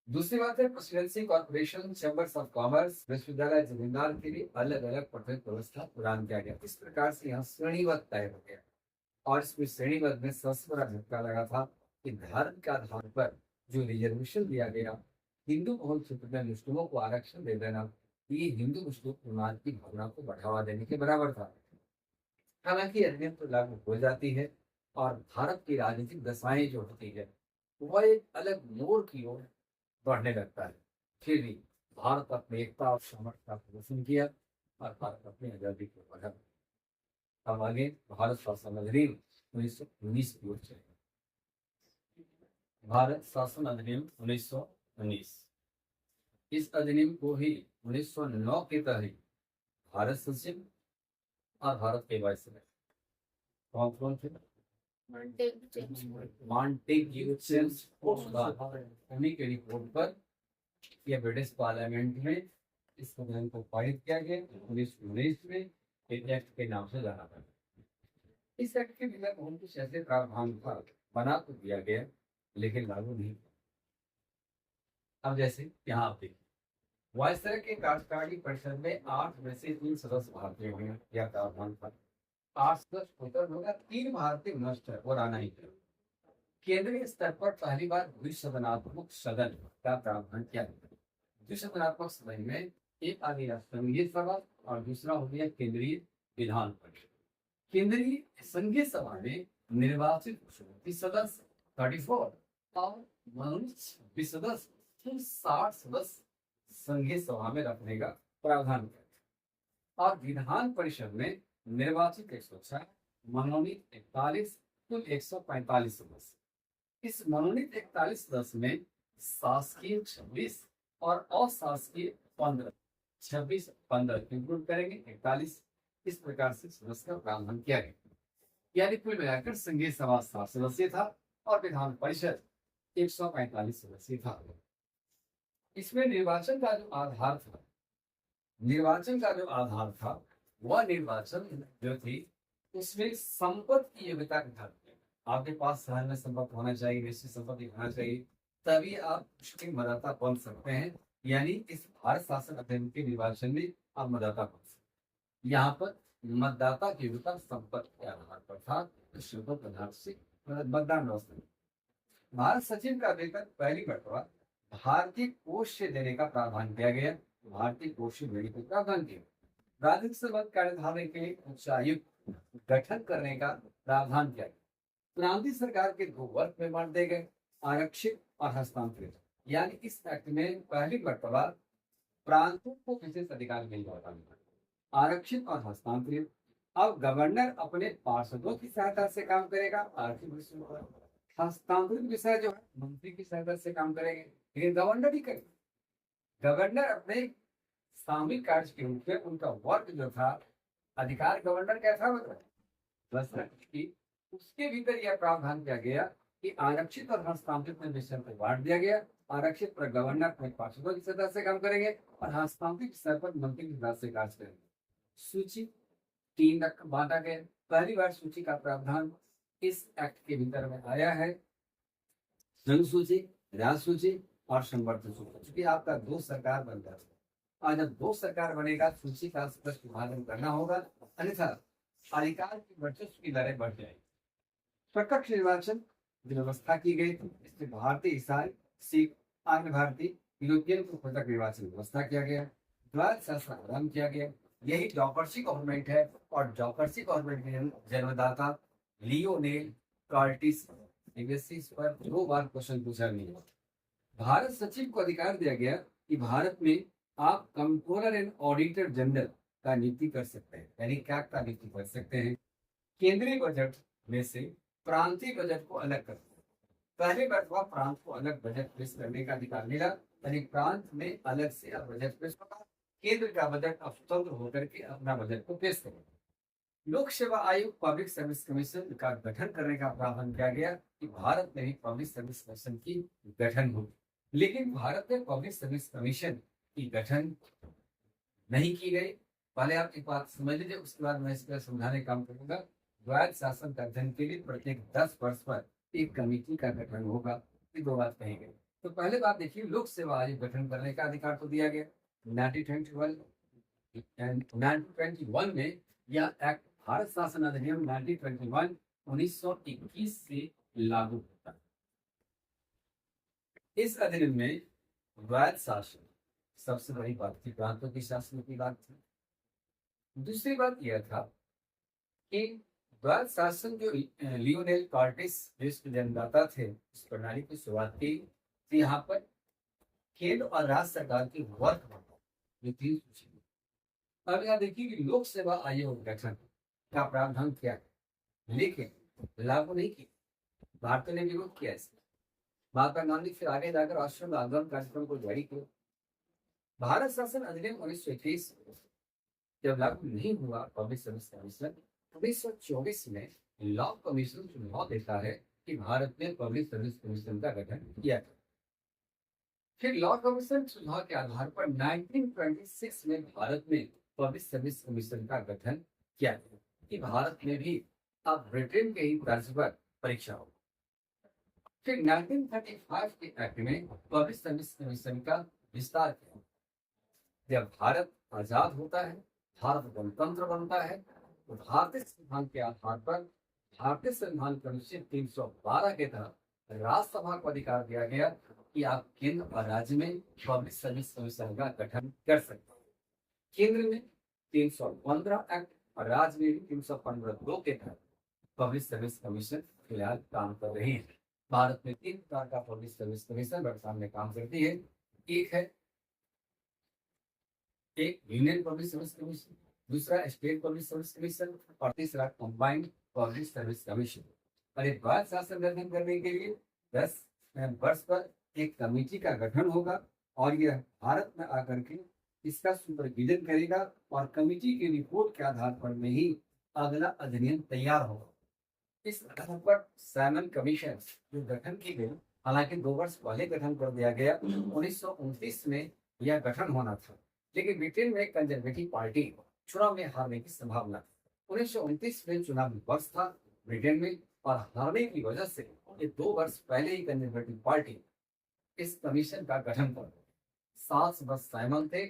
दूसरी बात है presidency corporation chambers of commerce विश्वविद्यालय जमींदार के लिए अलग अलग पठन व्यवस्था प्रदान किया गया। इस प्रकार से यहाँ श्रेणीबद्ध तय हो गया और इसमें श्रेणीबद्ध में सबसे बड़ा झटका लगा था कि धर्म के आधार पर जो रिजर्वेशन दिया गया, हिंदू बहुल क्षेत्र में मुस्लिमों को आरक्षण दे देना, ये हिंदू मुस्लिम उन्माद की भावना को बढ़ावा देने के बराबर था। हालांकि अधिनियम तो लागू हो जाती है और भारत की राजनीतिक दशाएं जो होती है वह एक अलग मोड़ की ओर बढ़ने लगता है। फिर भी भारत अपनी एकता और सामर्थ्य का प्रदर्शन किया और भारत अपनी आजादी को बढ़ा। अब आगे भारत शासन अधिनियम 1919 की ओर चले। भारत शासन अधिनियम 1919, इस अधिनियम को ही 1909 के तहत भारत सचिव और भारत के वायसराय कौन थे? मॉन्टेग्यू जेम्स उन्हीं के रिपोर्ट पर यह ब्रिटिश पार्लियामेंट में इस अधिनियम को पारित किया गया 1919 में। एक एक्ट के नाम से जाना था। इस एक्ट के बिना बहुत कुछ ऐसे प्रावधान था बना तो दिया गया लेकिन लागू नहीं। अब जैसे यहाँ आप देखिए वायसराय के कार्यकारी परिषद में 8 में से 3 सदस्य भारतीय हुए। यह प्रावधान था। 8 सदस्य टोटल होगा, 3 भारतीय नष्ट है और आना ही है। केंद्रीय स्तर पर पहली बार द्विसदनात्मक सदन का प्रावधान किया गया। द्विसदनात्मक सदन में एक आ गया संघीय सभा और दूसरा हो गया केंद्रीय विधान परिषद। केंद्रीय संघीय सभा में निर्वाचित 30 सदस्य 34 और मनोनीत 20 सदस्य 60 सदस्य संघीय सभा में रखने का प्रावधान किया और विधान परिषद में निर्वाचित 106, मनोनीत 41, कुल 145 सदस्य। इस मनोनीत 41 सदस्य में शासकीय 26 और अशासकीय 15, 26 15 इंक्लूड करेंगे 41। इस प्रकार से सदस्य का प्रावधान किया गया। यानी कुल मिलाकर संघीय सभा 7 सदस्य था और विधान परिषद 145 सदस्य था। इसमें निर्वाचन का जो आधार था वह निर्वाचन जो थी उसमें संपत्ति की योग्यता के आधार पर आपके पास शहर में संपत्ति होना चाहिए, निश्चित संपत्ति होना चाहिए, तभी आप उसके मतदाता बन सकते हैं। यानी इस भारत शासन अधिनियम के निर्वाचन में आप मतदाता बन सकते। यहाँ पर मतदाता की योग्यता संपत्ति के आधार पर था, तो आधार से मतदान व्यवस्था। भारत सचिव का वेतन पहली बटवा भारतीय कोष से देने का प्रावधान किया गया। भारतीय कोष से देने का प्रावधान किया। राजस्व संबंध कार्यधारण के लिए उच्चायुक्त गठन करने का प्रावधान किया गया। प्रांतीय सरकार के 2 वर्ग में बांट दिए गए, आरक्षित और हस्तांतरित। यानी इस एक्ट में पहली मर्तबा प्रांतों को विशेष अधिकार मिल जाता है, आरक्षित और हस्तांतरित। अब गवर्नर अपने पार्षदों की सहायता से काम करेगा, आर्थिक विषयों पर। हस्तांतरित विषय जो है मंत्री की सहायता से काम करेंगे, लेकिन गवर्नर ही करेगा। गवर्नर अपने सामूहिक कार्य के रूप में उनका वर्ग जो था, अधिकार गवर्नर कैसा होता बस की उसके भीतर यह प्रावधान किया गया कि आरक्षित और हस्तांतरित में विषय पर बांट दिया गया। आरक्षित पर गवर्नर अपने पार्षदों की सहायता से काम करेंगे और हस्तांतरित विषय पर मंत्री की सहायता से कार्य करेंगे। सूची 3 बांटा गया। पहली बार सूची का प्रावधान इस एक्ट के भीतर में आया है। जन सूची, राज्य सूची और संवर्धित सूची। क्योंकि आपका 2 सरकार बन जाता है और जब 2 सरकार बनेगा सूची का स्पष्ट विभाजन करना होगा, अन्यथा अधिकार की वर्चस्व की लड़ाई बढ़ जाएगी। प्रत्यक्ष निर्वाचन व्यवस्था की गई थी। इसमें भारतीय, ईसाई, सिख, आर्य भारतीय, यूरोपियन को पृथक निर्वाचन व्यवस्था किया गया। द्वैध शासन आरंभ किया गया। यही डॉकर्सी गवर्नमेंट है और डॉकर्सी गवर्नमेंट के जन्मदाता लियोनेल कार्टिस। इस पर 2 बार क्वेश्चन पूछा गया। भारत सचिव को अधिकार दिया गया कि भारत में आप कंट्रोलर एंड ऑडिटर जनरल का नियुक्ति कर सकते हैं, यानी क्या का नियुक्ति कर सकते हैं। केंद्रीय बजट में से प्रांतीय बजट को अलग कर, पहले बार प्रांत को अलग बजट पेश करने का अधिकार मिला, यानी प्रांत में अलग से बजट पेश होगा। केंद्र का बजट अब स्वतंत्र होकर के अपना बजट को पेश करेगा। लोक सेवा आयोग पब्लिक सर्विस कमीशन का गठन करने का प्रावधान किया गया कि भारत में भी पब्लिक सर्विस कमीशन की गठन हो, लेकिन भारत में पब्लिक सर्विस कमीशन की गठन नहीं की गई। पहले आप एक बात समझ लीजिए, उसके बाद मैं इसका समझाने का काम करूंगा। द्वैध शासन का अध्ययन के लिए प्रत्येक 10 वर्ष पर एक कमेटी का गठन होगा। ये 2 बात कही गई। तो पहले बात देखिए, लोक सेवा आयोग गठन करने का अधिकार तो दिया गया 1921 में। यह एक्ट भारत शासन अधिनियम 1921 से लागू होता है। इस अधिनियम में द्वैध शासन सबसे बड़ी बात थी, प्रांतों की शासन की बात थी। दूसरी बात यह था कि द्वैध शासन जो लियोनेल कार्टिस जिसके जन्मदाता थे, इस प्रणाली की शुरुआत की थी। यहाँ पर केंद्र और राज्य सरकार की वर्ग जो थी। अब यहाँ देखिए कि लोक सेवा आयोग गठन का प्रावधान किया है, लेकिन लागू नहीं किया। भारतीय ने विरोध किया इसका। महात्मा गांधी फिर आगे जाकर आश्रम आंदोलन कार्यक्रम को जारी किया। भारत शासन अधिनियम 1921 जब लागू नहीं हुआ, पब्लिक सर्विस कमीशन 1924 में लॉ कमीशन सुझाव देता है कि भारत में पब्लिक सर्विस कमीशन का गठन किया जाए। फिर लॉ कमीशन सुझाव के आधार पर 1926 में भारत में पब्लिक सर्विस कमीशन का गठन किया गया कि भारत में भी अब ब्रिटेन के ही तर्ज पर परीक्षा हो। फिर 1935 के एक्ट में पब्लिक सर्विस कमीशन का विस्तार किया। जब भारत आजाद होता है, भारत गणतंत्र बनता है, तो भारतीय संविधान के आधार पर भारतीय संविधान के अनुच्छेद 312 के तहत राज्यसभा को अधिकार दिया गया कि आप केंद्र और राज्य में पब्लिक सर्विस कमीशन का गठन कर सकते हैं। केंद्र में 315 एक्ट और राज्य में 315(2) के तहत पब्लिक सर्विस कमीशन फिलहाल काम कर रही है। भारत में 3 प्रकार का पब्लिक सर्विस कमीशन वर्तमान में काम करती है। एक यूनियन पब्लिक सर्विस कमीशन, दूसरा स्टेट पब्लिक सर्विस कमीशन और तीसरा कंबाइंड पब्लिक सर्विस कमीशन। और एक द्वैध शासन गठन करने के लिए 10 वर्ष पर एक कमेटी का गठन होगा और यह भारत में आकर के इसका सुपरविजन करेगा और कमेटी की रिपोर्ट के आधार पर में ही अगला अधिनियम तैयार होगा। इस आधार पर साइमन कमीशन जो गठन की गई, हालांकि 2 वर्ष पहले गठन कर दिया गया, 1929 में यह गठन होना था, लेकिन ब्रिटेन में कंजर्वेटिव पार्टी चुनाव में हारने की संभावना थी। 1929 में चुनावी वर्ष था ब्रिटेन में, और हारने की वजह से ये 2 वर्ष पहले ही कंजर्वेटिव पार्टी इस कमीशन का गठन कर दी। 7 सदस्य साइमन थे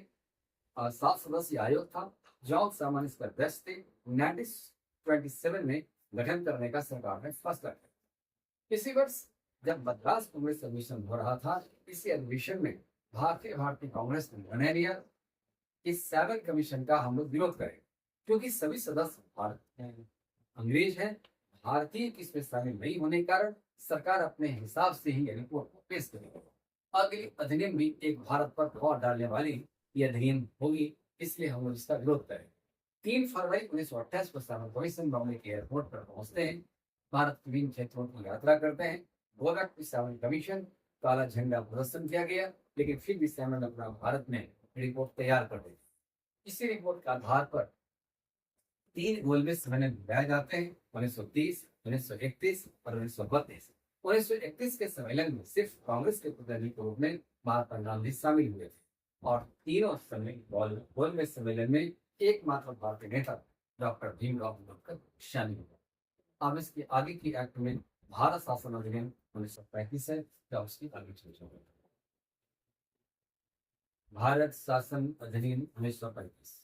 और 7 सदस्यीय आयोग था। जॉन साइमन इसके अध्यक्ष थे। 1927 में गठन करने का सरकार ने फैसला किया। इसी वर्ष जब मद्रास कांग्रेस अधिवेशन हो रहा था, इसी अधिवेशन में भारतीय कांग्रेस ने निर्णय लिया कि साइमन कमीशन का हम लोग विरोध करें, क्योंकि सभी सदस्य भारत अंग्रेज हैं। भारतीय इसमें शामिल नहीं होने के कारण सरकार अपने हिसाब से ही रिपोर्ट को पेश करेगी। अगली अधिनियम भी एक भारत पर प्रभाव डालने वाली यह अधिनियम होगी, इसलिए हम लोग इसका विरोध करें। 3 फरवरी 1928 को साइमन कमीशन बॉम्बे के एयरपोर्ट पर पहुंचते हैं, भारत के विभिन्न क्षेत्रों की यात्रा करते हैं। गोरखपुर साइमन कमीशन काला झंडा प्रदर्शन किया गया, लेकिन फिर भी साइमन अपना भारत में रिपोर्ट तैयार कर दी। इसी रिपोर्ट के आधार पर 3 गोलमेज सम्मेलन बुलाए जाते हैं, 1930, 1931 और 1932। 1931 के सम्मेलन में सिर्फ कांग्रेस के प्रतिनिधि के रूप में महात्मा गांधी शामिल हुए थे, और तीनों गोलमेज सम्मेलन में एकमात्र भारतीय नेता डॉक्टर भीमराव अम्बेडकर शामिल हुए। अब इसके आगे की एक्ट में भारत शासन अधिनियम 1935 है, या उसकी आगे चर्चा होगी। भारत शासन अधिनियम 1935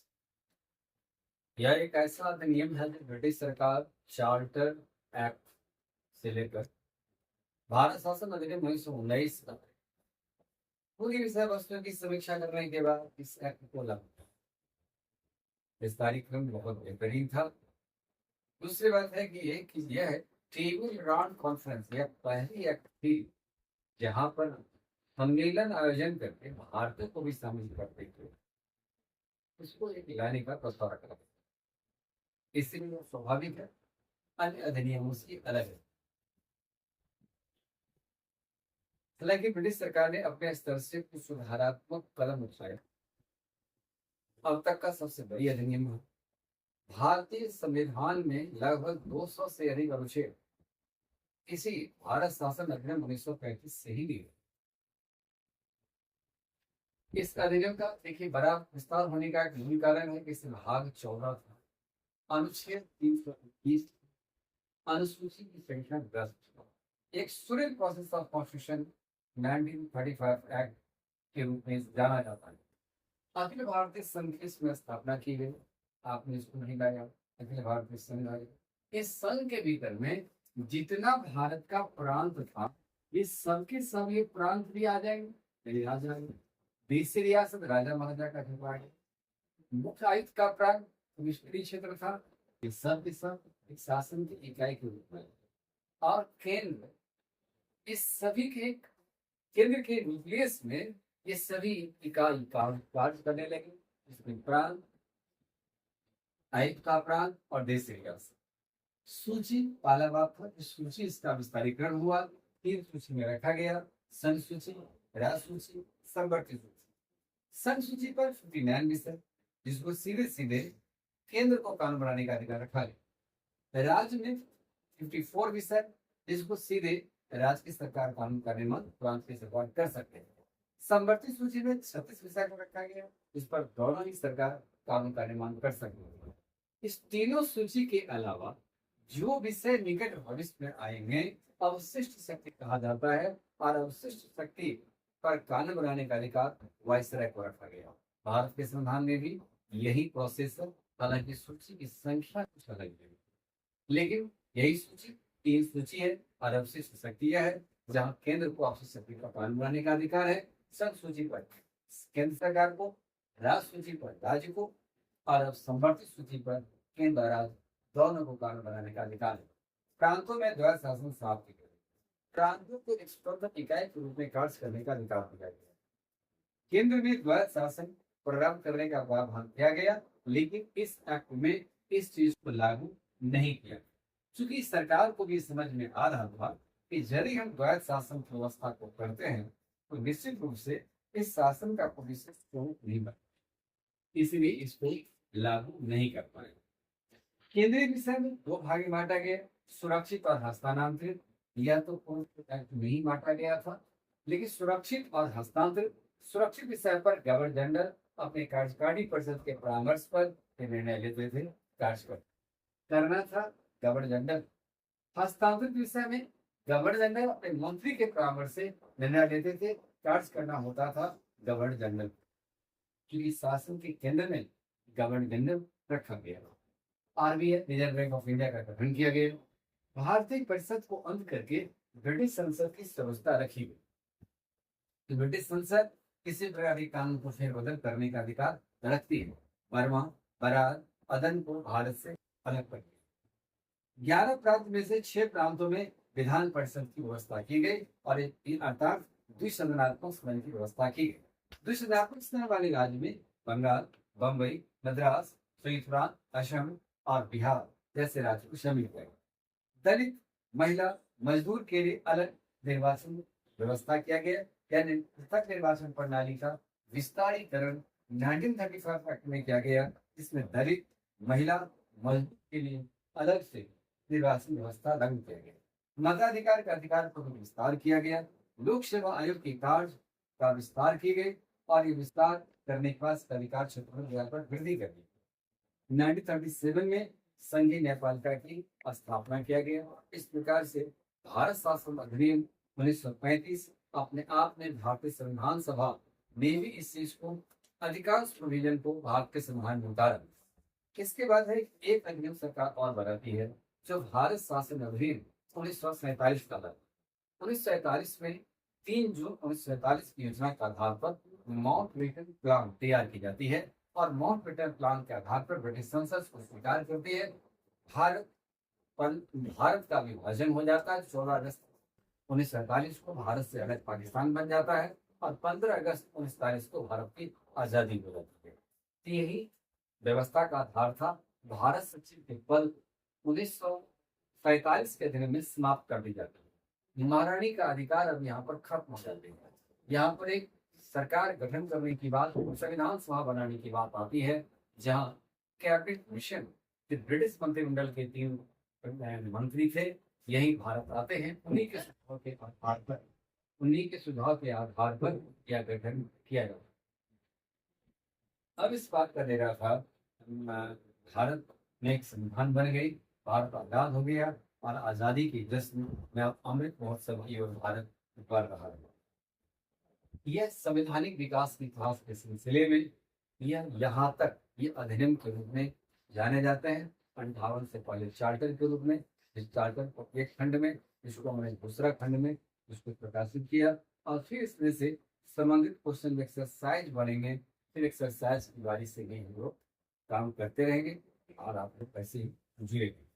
यह एक ऐसा अधिनियम है जो ब्रिटिश सरकार चार्टर एक्ट से लेकर भारत शासन अधिनियम 1919 तक पूरी विषय वस्तु की समीक्षा करने के बाद इस एक्ट को लागू किया। इस कार्यक्रम बहुत बेहतरीन था। दूसरी बात है कि यह टेबल राउंड कॉन्फ्रेंस यह पहली एक्ट थी जहां पर सम्मेलन आयोजन करके भारतीय को भी शामिल करते थे, उसको एक लाने का प्रस्ताव रखा। इसलिए स्वाभाविक है, अन्य अधिनियमों से अलग है। हालांकि ब्रिटिश सरकार ने अपने स्तर से कुछ सुधारात्मक कदम उठाए। अब तक का सबसे बड़ी अधिनियम है। भारतीय संविधान में लगभग 200 से अधिक अनुच्छेद इसी भारत शासन अधिनियम 1935 से ही लिए। इस अधिनियम का देखिए बड़ा विस्तार होने का एक मूल कारण है कि इसमें भाग 14 था, अनुच्छेद 321, अनुसूची की संख्या 10, एक Suril process of constitution 1935 act के रूप में जाना जाता है। अखिल भारतीय संघ की इसमें स्थापना की गई। आपने इसको नहीं लाया, अखिल भारतीय संघ आया। इस संघ के भीतर में जितना भारत का प्रांत था, इस सब के सब ये प्रांत भी आ जाएंगे, आ जाएंगे। देशी रियासत राजा महाराजा का अधिकार, मुख्य आयुक्त का प्रांत विस्तृत क्षेत्र था, ये सब के सब एक शासन की इकाई के रूप में, और केंद्र इस सभी के केंद्र के न्यूक्लियस में ये सभी इकाई कार्य करने लगे, इसमें प्रांत, आयुक्त का प्रांत और देशी रियासत। सूची पहला बात था, इस सूची इसका विस्तारीकरण हुआ, 3 सूची में रखा गया, संघ सूची, राज्य सूची, संवर्ती सूची। संघ सूची पर 59 विषय जिसको सीधे सीधे केंद्र को कानून बनाने का अधिकार रखा गया। राज्य में 54 विषय जिसको सीधे राज्य की सरकार कानून का निर्माण प्रांत की सरकार कर सकते हैं। संवर्ती सूची में 36 विषय को रखा गया जिस पर दोनों ही सरकार कानून का निर्माण कर सकते हैं। इस तीनों सूची के अलावा जो विषय निकट भविष्य में आएंगे अवशिष्ट शक्ति कहा जाता है, और अवशिष्ट शक्ति पर कानून बनाने का अधिकार वायसराय को रखा गया। भारत के संविधान में भी यही प्रोसेस है, हालांकि सूची की संख्या कुछ अलग है, लेकिन यही सूची 3 सूची है, और अवशिष्ट शक्ति यह है जहाँ केंद्र को अवशिष्ट शक्ति का कानून बनाने का अधिकार है। संघ सूची पर केंद्र सरकार को, राज्य सूची पर राज्य को, और अब संवर्ती सूची पर केंद्र राज्य दोनों को कानून बनाने का अधिकार है। प्रांतों में द्वैध शासन स्थापित किया गया, प्रांतों को एक स्वतंत्र इकाई के रूप में कार्य करने का अधिकार दिया गया। केंद्र में द्वैध शासन प्रारंभ करने का प्रावधान किया गया, लेकिन इस एक्ट में इस चीज को लागू नहीं किया, क्योंकि सरकार को भी समझ में आ रहा था कि यदि हम द्वैध शासन की व्यवस्था को करते हैं तो निश्चित रूप से इस शासन का कोई स्वरूप नहीं बने। इसलिए इसको लागू नहीं कर पाए। केंद्रीय विषय में दो भाग में बांटा गया, सुरक्षित और हस्तांतरित। यह तो पूर्ण एक्ट नहीं बांटा गया था, लेकिन सुरक्षित और हस्तांतरित, सुरक्षित विषय पर गवर्नर जनरल अपने कार्यकारिणी परिषद के परामर्श पर निर्णय लेते थे, कार्य करना था गवर्नर जनरल। हस्तांतरित विषय में गवर्नर जनरल अपने मंत्री के परामर्श से निर्णय लेते थे, कार्य करना होता था गवर्नर जनरल। क्योंकि शासन के केंद्र में गवर्नर जनरल रखा गया। RBI, reserve bank of India का गठन किया गया। भारतीय परिषद को अंत करके ब्रिटिश संसद की व्यवस्था रखी गई। तो ब्रिटिश संसद किसी प्रकार के कानून को फेरबदल करने का अधिकार रखती है। बर्मा, बरार, अदन को भारत से अलग कर दिया। 11 प्रांत में से 6 प्रांतों में विधान परिषद की व्यवस्था की गई और अर्थात द्विसदनात्मक सदन की व्यवस्था की गई। द्विसदनात्मक सदन वाले राज्य में बंगाल, बम्बई, मद्रास, त्रिपुरा, असम और बिहार जैसे राज्य को शामिल किया गया। दलित, महिला, मजदूर के लिए अलग निर्वाचन व्यवस्था किया गया, यानी पृथक निर्वाचन प्रणाली का विस्तारीकरण 1935 एक्ट में किया गया, जिसमें दलित, महिला, मजदूर के लिए अलग से निर्वाचन व्यवस्था लागू किया गया। मताधिकार का अधिकार को विस्तार किया गया। लोक सेवा आयोग की कार्य का विस्तार की गई और ये विस्तार करने के बाद अधिकार क्षेत्रों पर वृद्धि कर दी। 1937 में संघीय न्यायपालिका की स्थापना किया गया। इस प्रकार से भारत शासन अधिनियम 1935 अपने आप में भारतीय संविधान सभा ने भी इस चीज को, अधिकांश प्रोविजन को भारत के संविधान में उतारा। इसके बाद है एक अधिनियम सरकार और बनाती है, जो भारत शासन अधिनियम 1947 का था। 1947 में 3 जून 1947 की योजना के आधार पर माउंटबेटन प्लान तैयार की जाती है और माउंटबेटन प्लान के आधार पर ब्रिटिश संसद को स्वीकार करती है। भारत का विभाजन हो जाता है। 14 अगस्त 1947 को भारत से अलग पाकिस्तान बन जाता है और 15 अगस्त 1947 को भारत की आजादी हो जाती है। यही व्यवस्था का आधार था। भारत सचिव के पद 1947 के अधिनियम में समाप्त कर दी जाती है। महारानी का अधिकार अब यहाँ पर खत्म हो जाते हैं। यहाँ पर एक सरकार गठन करने की बात, संविधान सभा बनाने की बात आती है, जहाँ कैबिनेट मिशन ब्रिटिश मंत्रिमंडल के 3 मंत्री थे, यही भारत आते हैं। उन्हीं के सुझाव के आधार पर यह गठन किया गया। अब इस बात का दे रहा था, भारत में एक संविधान बन गई, भारत आजाद हो गया और आजादी की जश्न में अमृत महोत्सव की ओर भारत बढ़ रहा है। यह संवैधानिक विकास के इतिहास के सिलसिले में यह यहाँ तक ये अधिनियम के रूप में जाने जाते हैं। 58 से पहले चार्टर के रूप में, इस चार्टर को एक खंड में, इसको हमने दूसरा खंड में इसको प्रकाशित किया और फिर इसमें से संबंधित क्वेश्चन एक्सरसाइज बनेंगे। फिर एक्सरसाइज की बारी से भी हम लोग काम करते रहेंगे और आप लोग पैसे जुड़ेंगे।